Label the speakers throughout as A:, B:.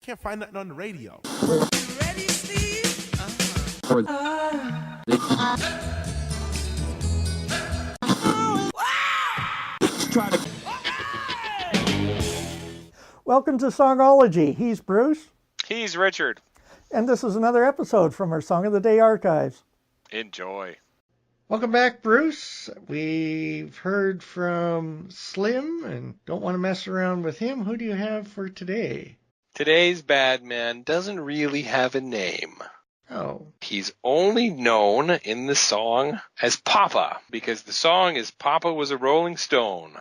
A: can't find nothing on the radio.
B: Ready, Steve?
C: Welcome to Songology. He's Bruce,
D: He's Richard.
C: and this is another episode from our Song of the Day archives.
D: Enjoy.
C: Welcome back, Bruce. We've heard from Slim and don't want to mess around with him. Who do you have for today?
D: Today's bad man doesn't really have a name.
C: Oh,
D: He's only known in the song as Papa, because the song is Papa Was a Rolling Stone.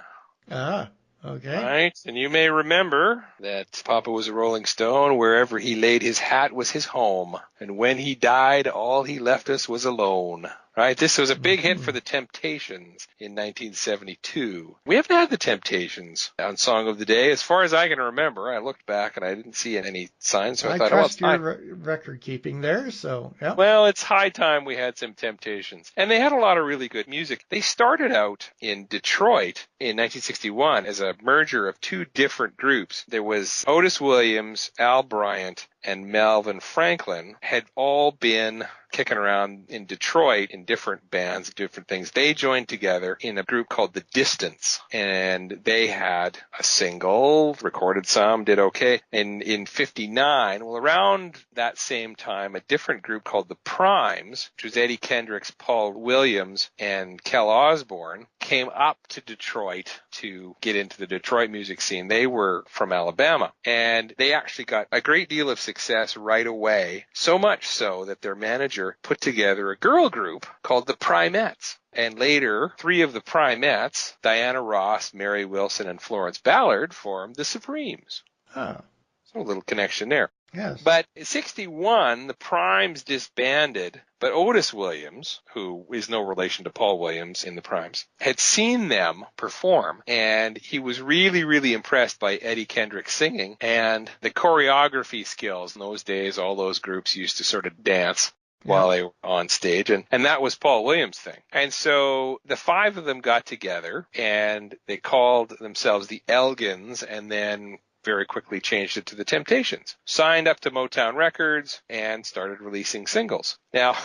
C: okay.
D: Right? And you may remember that Papa was a Rolling Stone. Wherever he laid his hat was his home. And when he died, all he left us was alone. Right? This was a big hit for the Temptations in 1972. We haven't had the Temptations on Song of the Day. As far as I can remember, I looked back and I didn't see any signs. So I thought,
C: trust
D: well,
C: your record keeping there, so yeah.
D: Well, it's high time we had some Temptations. And they had a lot of really good music. They started out in Detroit in 1961 as a merger of two different groups. There was Otis Williams, Al Bryant, and Melvin Franklin had all been kicking around in Detroit in different bands, different things. They joined together in a group called The Distance, and they had a single, recorded some, did okay. And in 59, well, around that same time, a different group called The Primes, which was Eddie Kendricks, Paul Williams, and Kel Osborne, came up to Detroit to get into the Detroit music scene. They were from Alabama, and they actually got a great deal of success right away, so much so that their manager put together a girl group called the Primettes. And later, three of the Primettes, Diana Ross, Mary Wilson, and Florence Ballard, formed the Supremes.
C: Oh,
D: So a little connection there.
C: yes.
D: But in 61, the Primes disbanded, but Otis Williams, who is no relation to Paul Williams in the Primes, had seen them perform, and he was really, really impressed by Eddie Kendrick's singing and the choreography skills. In those days, all those groups used to sort of dance while they were on stage, and that was Paul Williams' thing. And so the five of them got together, and they called themselves the Elgins, and then very quickly changed it to the Temptations, signed up to Motown Records, and started releasing singles. Now,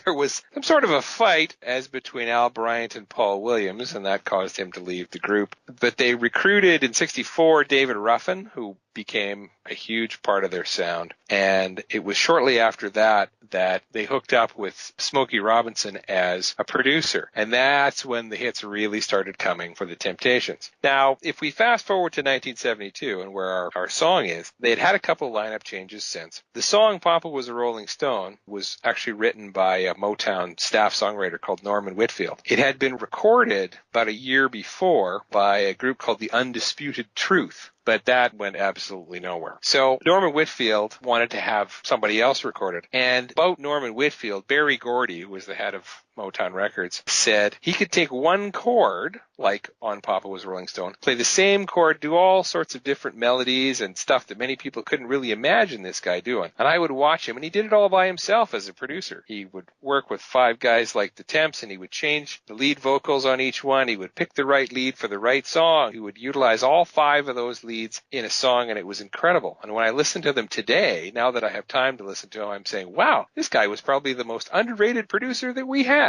D: there was some sort of a fight as between Al Bryant and Paul Williams, and that caused him to leave the group. But they recruited in 64 David Ruffin, who became a huge part of their sound. And it was shortly after that that they hooked up with Smokey Robinson as a producer. And that's when the hits really started coming for the Temptations. Now, if we fast forward to 1972 and where our song is, they had had a couple of lineup changes since. The song Papa Was a Rolling Stone was actually written by a Motown staff songwriter called Norman Whitfield. It had been recorded about a year before by a group called The Undisputed Truth, but that went absolutely nowhere. So Norman Whitfield wanted to have somebody else record it. And about Norman Whitfield, Berry Gordy, who was the head of Motown Records, said he could take one chord, like on Papa Was a Rolling Stone, play the same chord, do all sorts of different melodies and stuff that many people couldn't really imagine this guy doing. And I would watch him, and he did it all by himself as a producer. He would work with five guys like the Temps, and he would change the lead vocals on each one. He would pick the right lead for the right song. He would utilize all five of those leads in a song, and it was incredible. And when I listen to them today, now that I have time to listen to them, I'm saying, wow, this guy was probably the most underrated producer that we had.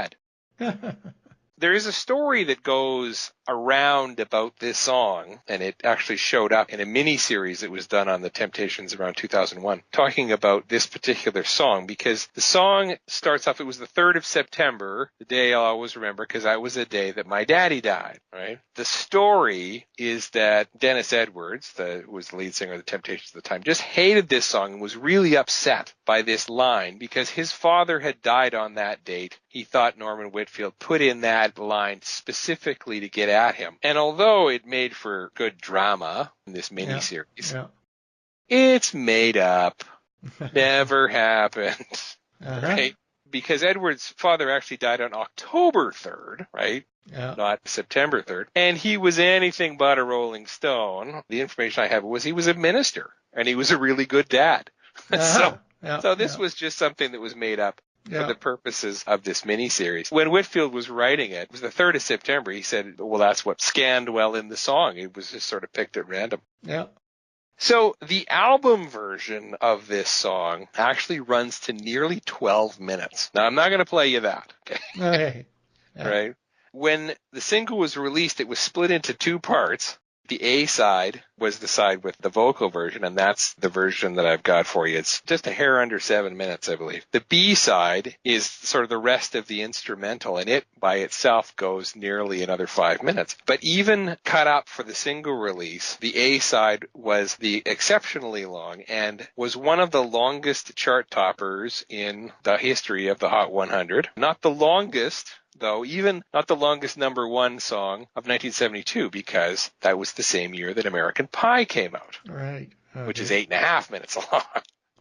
D: There is a story that goes around about this song, and it actually showed up in a mini-series that was done on the Temptations around 2001, talking about this particular song, because the song starts off, it was the 3rd of September, the day I'll always remember, because that was the day that my daddy died, right? The story is that Dennis Edwards, who was the lead singer of the Temptations at the time, just hated this song and was really upset by this line, because his father had died on that date. He thought Norman Whitfield put in that line specifically to get at him. And although it made for good drama in this miniseries, it's made up. Never happened. Right? Because Edward's father actually died on October 3rd, right? Not September 3rd. And he was anything but a Rolling Stone. The information I have was he was a minister, and he was a really good dad. So this was just something that was made up for the purposes of this miniseries. When Whitfield was writing it, it was the 3rd of September, he said, well, that's what scanned well in the song. It was just sort of picked at random.
C: Yeah.
D: So the album version of this song actually runs to nearly 12 minutes. Now, I'm not going to play you that, okay?
C: Okay. Yeah.
D: Right? When the single was released, it was split into two parts. The A side was the side with the vocal version, and that's the version that I've got for you. It's just a hair under 7 minutes, I believe. The B side is sort of the rest of the instrumental, and it by itself goes nearly another 5 minutes. But even cut up for the single release, the A side was the exceptionally long and was one of the longest chart toppers in the history of the Hot 100. Not the longest, though, even not the longest number one song of 1972, because that was the same year that American Pie came out,
C: Right. Okay.
D: which is 8.5 minutes long.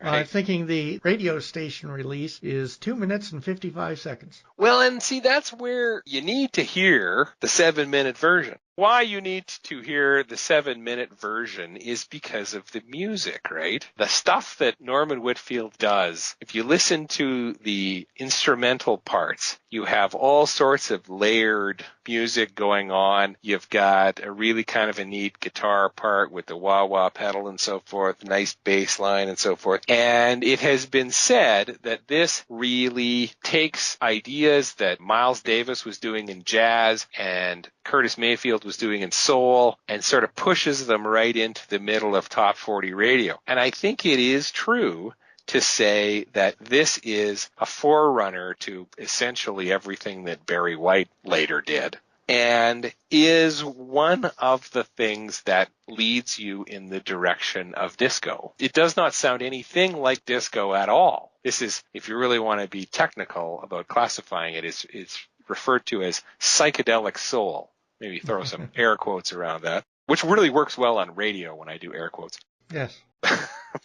C: I'm
D: Right?
C: thinking the radio station release is 2 minutes and 55 seconds.
D: Well, and see, that's where you need to hear the 7-minute version. Why you need to hear the 7-minute version is because of the music, right? The stuff that Norman Whitfield does. If you listen to the instrumental parts, you have all sorts of layered music going on. You've got a really kind of a neat guitar part with the wah-wah pedal and so forth, nice bass line and so forth. And it has been said that this really takes ideas that Miles Davis was doing in jazz and Curtis Mayfield was doing in soul and sort of pushes them right into the middle of top 40 radio. And I think it is true to say that this is a forerunner to essentially everything that Barry White later did, and is one of the things that leads you in the direction of disco. It does not sound anything like disco at all. This is, if you really want to be technical about classifying it, it's referred to as psychedelic soul. Maybe throw some air quotes around that, which really works well on radio when I do air quotes.
C: Yes.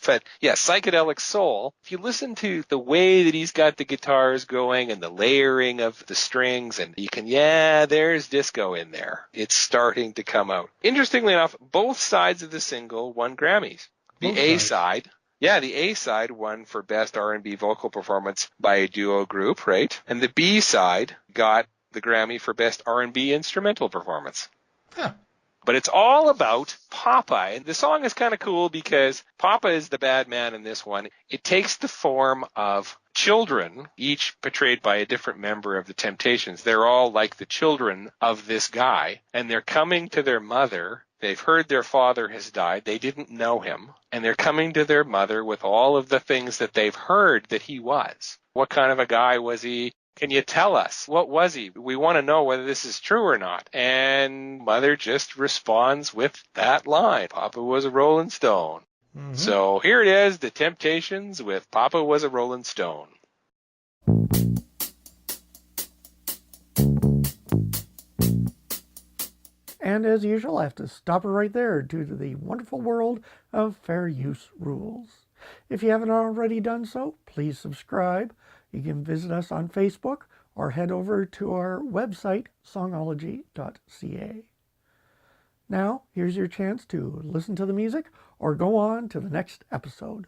D: But yeah, psychedelic soul, if you listen to the way that he's got the guitars going and the layering of the strings, and you can, there's disco in there. It's starting to come out. Interestingly enough, both sides of the single won Grammys. The
C: Both
D: A
C: sides.
D: side, the A side won for Best R&B Vocal Performance by a Duo Group, right? And the B side got the Grammy for Best R&B Instrumental Performance.
C: Huh.
D: But it's all about Papa. And the song is kind of cool because Papa is the bad man in this one. It takes the form of children, each portrayed by a different member of the Temptations. They're all like the children of this guy, and they're coming to their mother. They've heard their father has died. They didn't know him. And they're coming to their mother with all of the things that they've heard that he was. What kind of a guy was he? Can you tell us? What was he? We want to know whether this is true or not. And Mother just responds with that line. Papa was a Rolling Stone.
C: Mm-hmm.
D: So here it is, The Temptations with Papa was a Rolling Stone.
C: And as usual, I have to stop it right there due to the wonderful world of fair use rules. If you haven't already done so, please subscribe. You can visit us on Facebook or head over to our website, songology.ca. Now, here's your chance to listen to the music or go on to the next episode.